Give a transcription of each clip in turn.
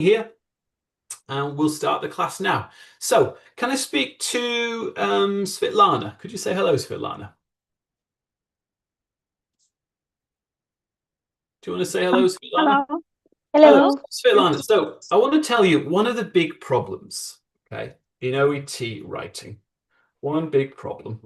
here, and we'll start the class now. So, can I speak to Svetlana? Could you say hello, Svetlana? Do you want to say hello, Svetlana? Hello. Hello, Hello. Svetlana. So, I want to tell you one of the big problems, okay, in OET writing. One big problem,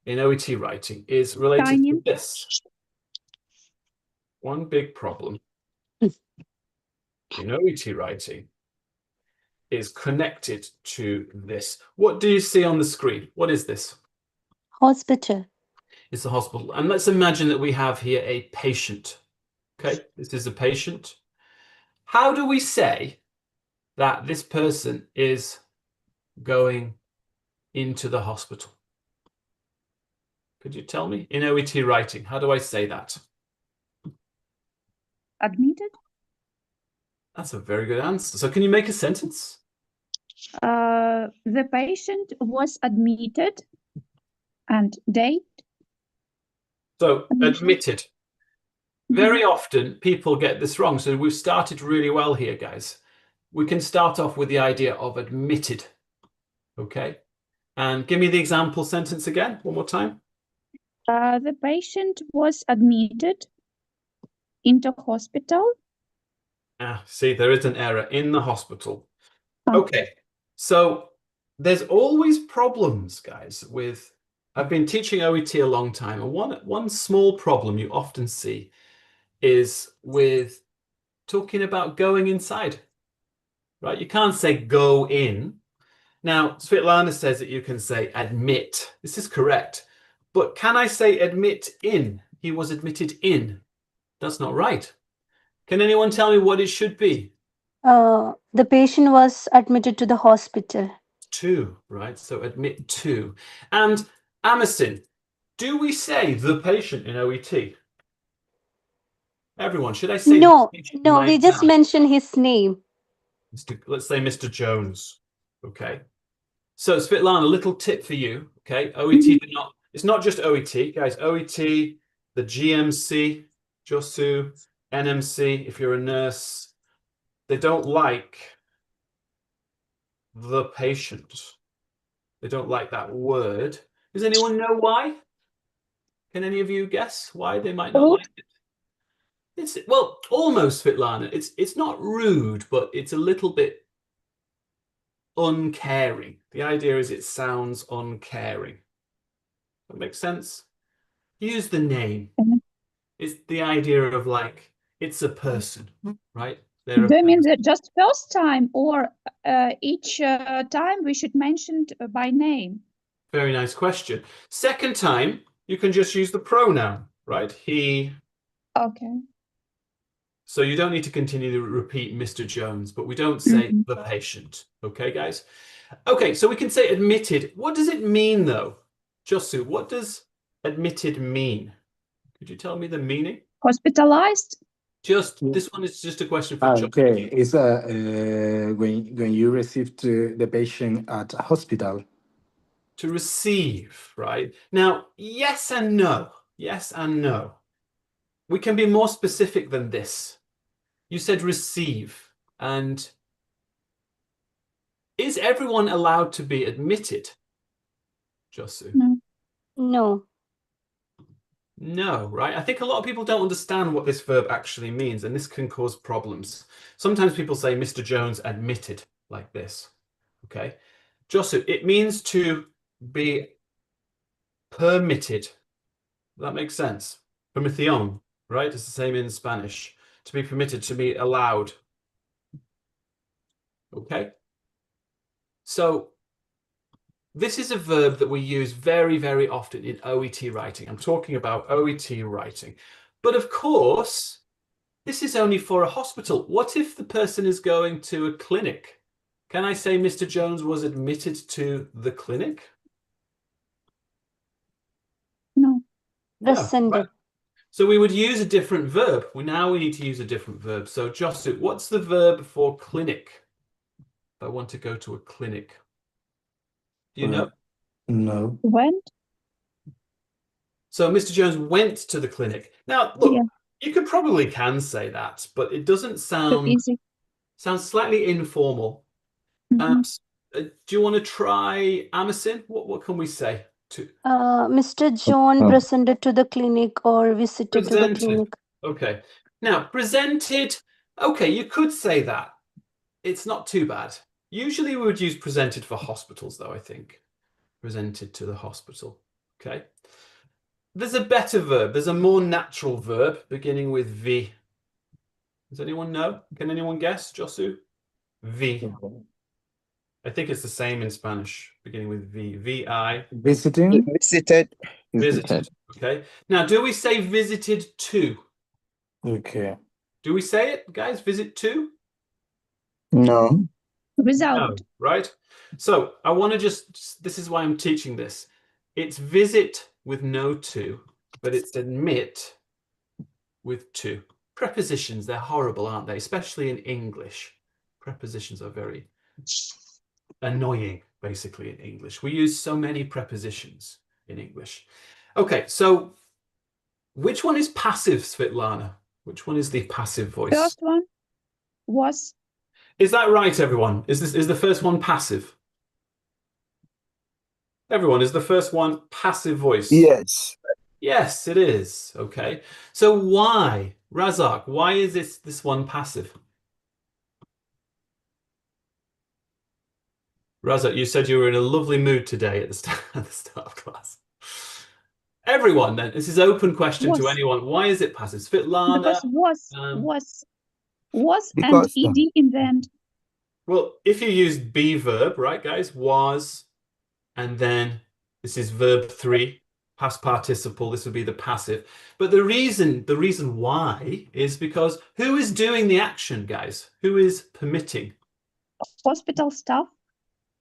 in OET writing is related to this. One big problem in OET writing is connected to this. What do you see on the screen? What is this? Hospital. It's the hospital. And let's imagine that we have here a patient. Okay, this is a patient. How do we say that this person is going into the hospital? Could you tell me? In OET writing, how do I say that? Admitted. That's a very good answer. So can you make a sentence? The patient was admitted and date. So Admission. admitted. Very often people get this wrong. So we've started really well here, guys. We can start off with the idea of admitted. Okay. And give me the example sentence again, one more time. The patient was admitted into hospital. See, there is an error in the hospital. Oh. Okay. So there's always problems, guys, with I've been teaching OET a long time, and one small problem you often see is with talking about going inside. Right? You can't say go in. Now, Svetlana says that you can say admit. This is correct. But can I say admit in? He was admitted in. That's not right. Can anyone tell me what it should be? The patient was admitted to the hospital. To, right? So admit to. And Amerson, do we say the patient in OET? Everyone, should I say No, no, we just mentioned his name. Let's say Mr. Jones. Okay. So Svetlana, a little tip for you. Okay. OET, it's not just OET, guys. OET, the GMC, JOSU, NMC, if you're a nurse, they don't like the patient. They don't like that word. Does anyone know why? Can any of you guess why they might not like it? It's, well, almost, Svetlana. It's not rude, but it's a little bit uncaring. The idea is it sounds uncaring. That makes sense? Use the name. It's the idea of like, it's a person, right? Do you mean that just first time, or each time we should mention by name? Very nice question. Second time, you can just use the pronoun, right? He. Okay. So you don't need to continue to repeat Mr. Jones, but we don't say the patient. Okay, guys? Okay, so we can say admitted. What does it mean, though? Josu, what does admitted mean? Could you tell me the meaning? Hospitalized? This one is just a question for Josu. Okay, it's when you receive the patient at hospital. To receive, right? Now, yes and no. Yes and no. We can be more specific than this. You said receive, and is everyone allowed to be admitted, Josu? No. No, right? I think a lot of people don't understand what this verb actually means, and this can cause problems. Sometimes people say Mr. Jones admitted like this, okay? Josu, it means to be permitted. That makes sense. Permisión, right? It's the same in Spanish. To be permitted, to be allowed. Okay? So this is a verb that we use very, very often in OET writing. I'm talking about OET writing. But of course, this is only for a hospital. What if the person is going to a clinic? Can I say Mr. Jones was admitted to the clinic? No. Rescinded. Right. So we would use a different verb. Now we need to use a different verb. So Josu, what's the verb for clinic? If I want to go to a clinic. Do you know? No. Went? So Mr. Jones went to the clinic. Now, look, you could probably can say that, but it doesn't sound easy. Sounds slightly informal. Mhm. Do you want to try Amazon? What can we say? To Mr. John presented to the clinic or visited to the presented. clinic. Okay. Now, presented. Okay, you could say that. It's not too bad. Usually we would use presented for hospitals, though, I think. Presented to the hospital. Okay. There's a better verb. There's a more natural verb beginning with V. Does anyone know? Can anyone guess, Josu? V. I think it's the same in Spanish, beginning with V. V-I. Visiting. Visited. Visited. Okay. Now, do we say visited to? Okay. Do we say it, guys? Visit to? No. Without. No, right? So I want to this is why I'm teaching this. It's visit with no to, but it's admit with to. Prepositions, they're horrible, aren't they? Especially in English. Prepositions are very annoying, basically, in English. We use so many prepositions in English. Okay, so which one is passive, Svetlana? Which one is the passive voice? First one was. Is that right, everyone? Is the first one passive? Everyone, is the first one passive voice? Yes. Yes, it is. Okay. So why, Razak, why is this one passive? Razak, you said you were in a lovely mood today at the start of class. Everyone, then, this is an open question to Was. anyone. Why is it passive? Svetlana. Because was and Because ed in the end. Well, if you use be verb, right, guys, was, and then this is verb 3, past participle, this would be the passive. But the reason why is because who is doing the action, guys? Who is permitting? Hospital staff.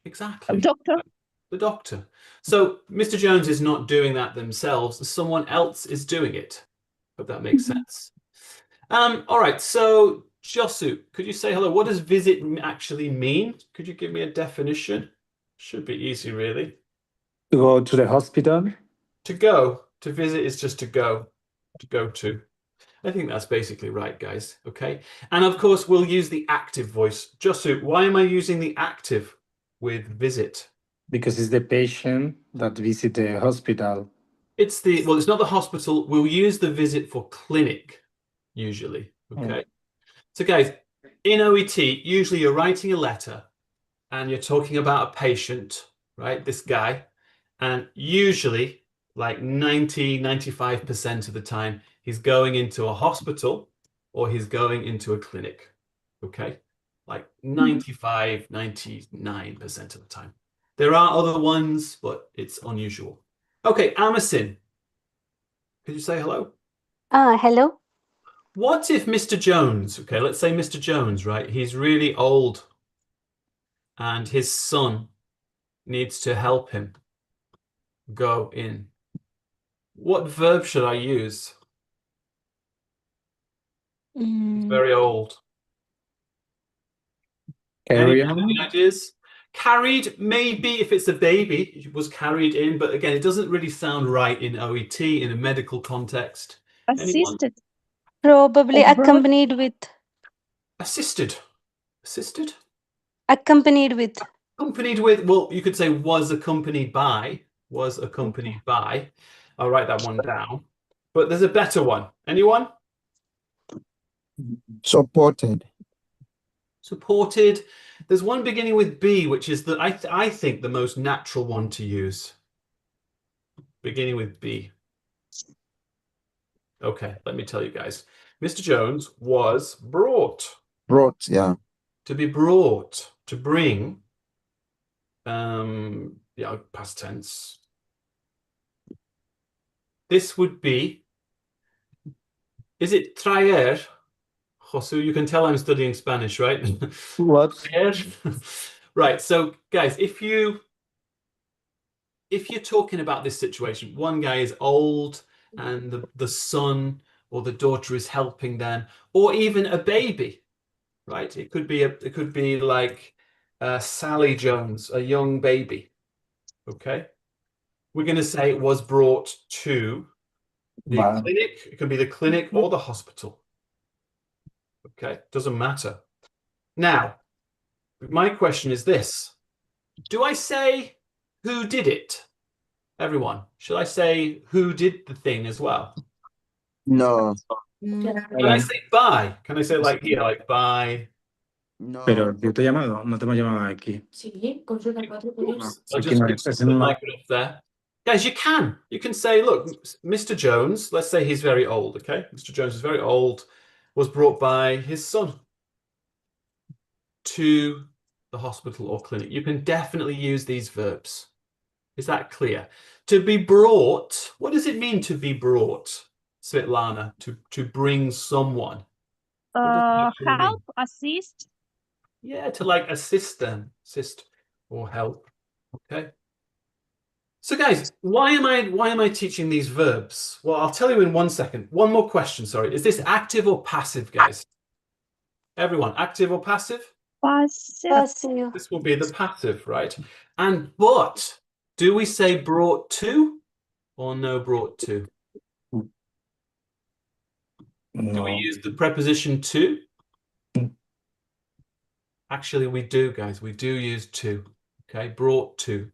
Exactly. Doctor. The doctor. So Mr. Jones is not doing that themselves. Someone else is doing it. Hope that makes sense. All right. So Josu, could you say hello? What does visit actually mean? Could you give me a definition? Should be easy, really. To go to the hospital. To go. To visit is just to go. To go to. I think that's basically right, guys. Okay. And of course, we'll use the active voice. Josu, why am I using the active with visit? Because it's the patient that visit the hospital. It's not the hospital. We'll use the visit for clinic, usually. Okay. So guys, in OET, usually you're writing a letter and you're talking about a patient, right? This guy. And usually, like 95% of the time, he's going into a hospital or he's going into a clinic. Okay. Like 99% of the time. There are other ones, but it's unusual. Okay, Amasin, could you say hello? Hello. What if Mr. Jones, okay, let's say Mr. Jones, right? He's really old and his son needs to help him go in. What verb should I use? He's very old. Carry Any on. ideas? Carried, maybe if it's a baby, it was carried in, but again, it doesn't really sound right in OET in a medical context. Anyone? Assisted. Probably Or brought. accompanied with. Assisted. Assisted? Accompanied with. Accompanied with, well, you could say was accompanied by. Was accompanied by. I'll write that one down. But there's a better one. Anyone? Supported. Supported. There's one beginning with B, which is I think the most natural one to use. Beginning with B. Okay, let me tell you guys. Mr. Jones was brought. Brought, yeah. To be brought. To bring. Yeah, past tense. This would be. Is it traer? Josu, you can tell I'm studying Spanish, right? What? Right. So, guys, if you're talking about this situation, one guy is old and the son or the daughter is helping them, or even a baby, right? It could be like Sally Jones, a young baby. Okay. We're going to say it was brought to the clinic. It could be the clinic or the hospital. Okay, doesn't matter. Now, my question is this. Do I say who did it? Everyone, should I say who did the thing as well? No. Can I say by? Can I say like here, like by? No. Pero yo te he llamado, no te hemos llamado aquí. Oops, I'll Aquí just no, put ese no- like it up there. Guys, you can. You can say, look, Mr. Jones, let's say he's very old, okay? Mr. Jones is very old, was brought by his son to the hospital or clinic. You can definitely use these verbs. Is that clear? To be brought, what does it mean to be brought, Svetlana? To bring someone. What does it actually mean? Help, assist. Yeah, to like assist them, assist or help. Okay. So guys, why am I teaching these verbs? Well, I'll tell you in 1 second. One more question, sorry. Is this active or passive, guys? Everyone, active or passive? Passive. Passive. This will be the passive, right? But do we say brought to or no brought to? Do we No. use the preposition to? Actually, we do, guys. We do use to. Okay, brought to,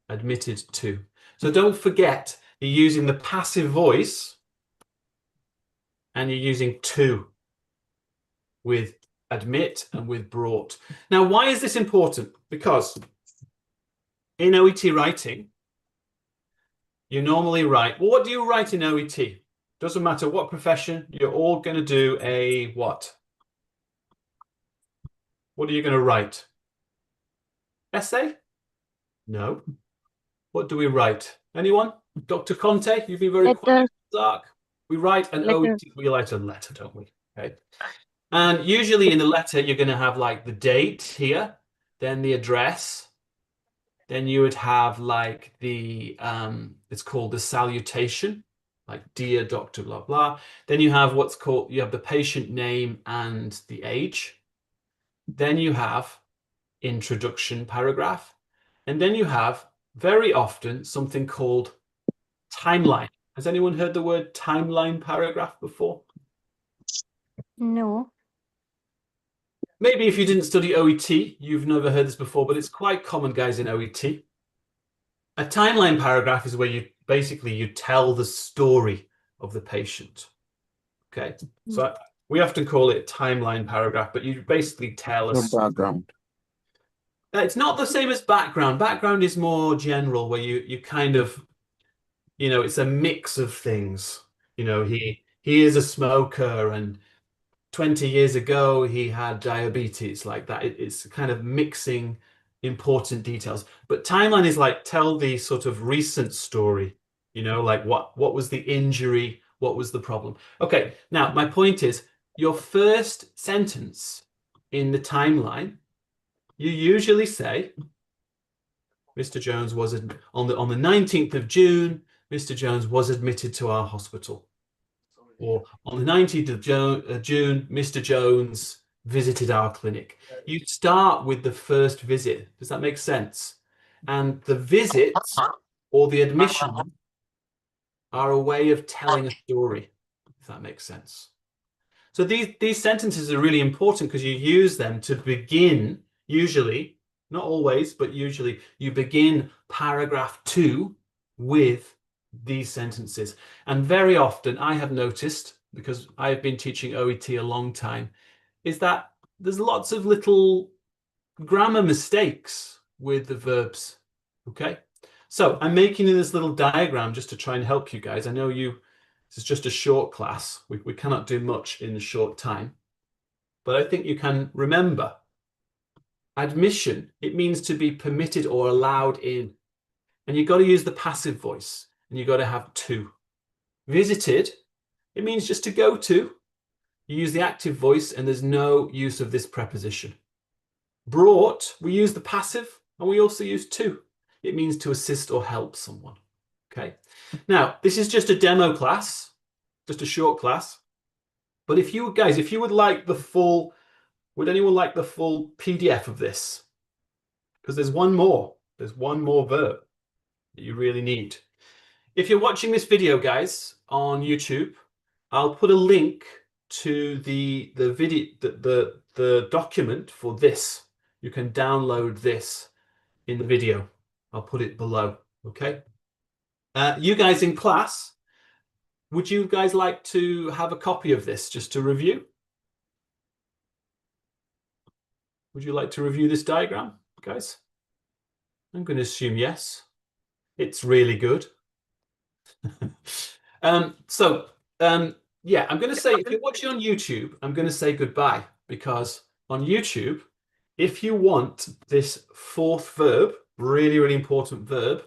admitted to. So don't forget, you're using the passive voice and you're using to with admit and with brought. Now, why is this important? Because in OET writing, you normally write, well, what do you write in OET? Doesn't matter what profession, you're all going to do a what? What are you going to write? Essay? No. What do we write? Anyone? Dr. Conte, you've been very quiet, Dark. We write an OET, we write a letter, don't we? Okay. And usually in the letter, you're going to have like the date here, then the address, then you would have like the, it's called the salutation, like dear Dr. blah, blah. Then you have what's called, you have the patient name and the age. Then you have introduction paragraph. And then you have very often something called timeline. Has anyone heard the word timeline paragraph before? No. Maybe if you didn't study OET, you've never heard this before, but it's quite common, guys, in OET. A timeline paragraph is where you tell the story of the patient. Okay, so we often call it a timeline paragraph, but you basically tell us. No background. It's not the same as background. Background is more general, where you kind of, it's a mix of things. He is a smoker, and 20 years ago he had diabetes, like that. It's kind of mixing important details. But timeline is like tell the sort of recent story, like what was the injury, what was the problem. Okay, now my point is your first sentence in the timeline, you usually say, Mr. Jones was on the 19th of June, Mr. Jones was admitted to our hospital. Or on the 19th of June, Mr. Jones visited our clinic. You start with the first visit. Does that make sense? And the visits or the admission are a way of telling a story, if that makes sense. So these sentences are really important because you use them to begin, usually, not always, but usually you begin paragraph 2 with these sentences. And very often I have noticed, because I've been teaching OET a long time, is that there's lots of little grammar mistakes with the verbs. Okay, so I'm making this little diagram just to try and help you guys. I know this is just a short class. We cannot do much in a short time, but I think you can remember. Admission, it means to be permitted or allowed in. And you've got to use the passive voice, and you've got to have to. Visited, it means just to go to. You use the active voice, and there's no use of this preposition. Brought, we use the passive, and we also use to. It means to assist or help someone. Okay. Now, this is just a demo class, just a short class. But if you would like the full, would anyone like the full PDF of this? Because there's one more verb that you really need. If you're watching this video, guys, on YouTube, I'll put a link to the video, the document for this. You can download this in the video. I'll put it below. Okay. You guys in class, would you guys like to have a copy of this just to review? Would you like to review this diagram, guys? I'm going to assume yes. It's really good. Yeah, I'm going to say, if you're watching on YouTube, I'm going to say goodbye, because on YouTube, if you want this fourth verb, really, really important verb,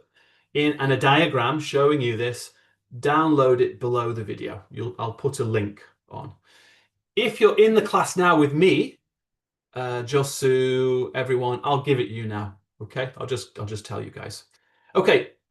and a diagram showing you this, download it below the video. I'll put a link on. If you're in the class now with me, Josu, everyone, I'll give it you now. Okay, I'll just tell you guys. Okay,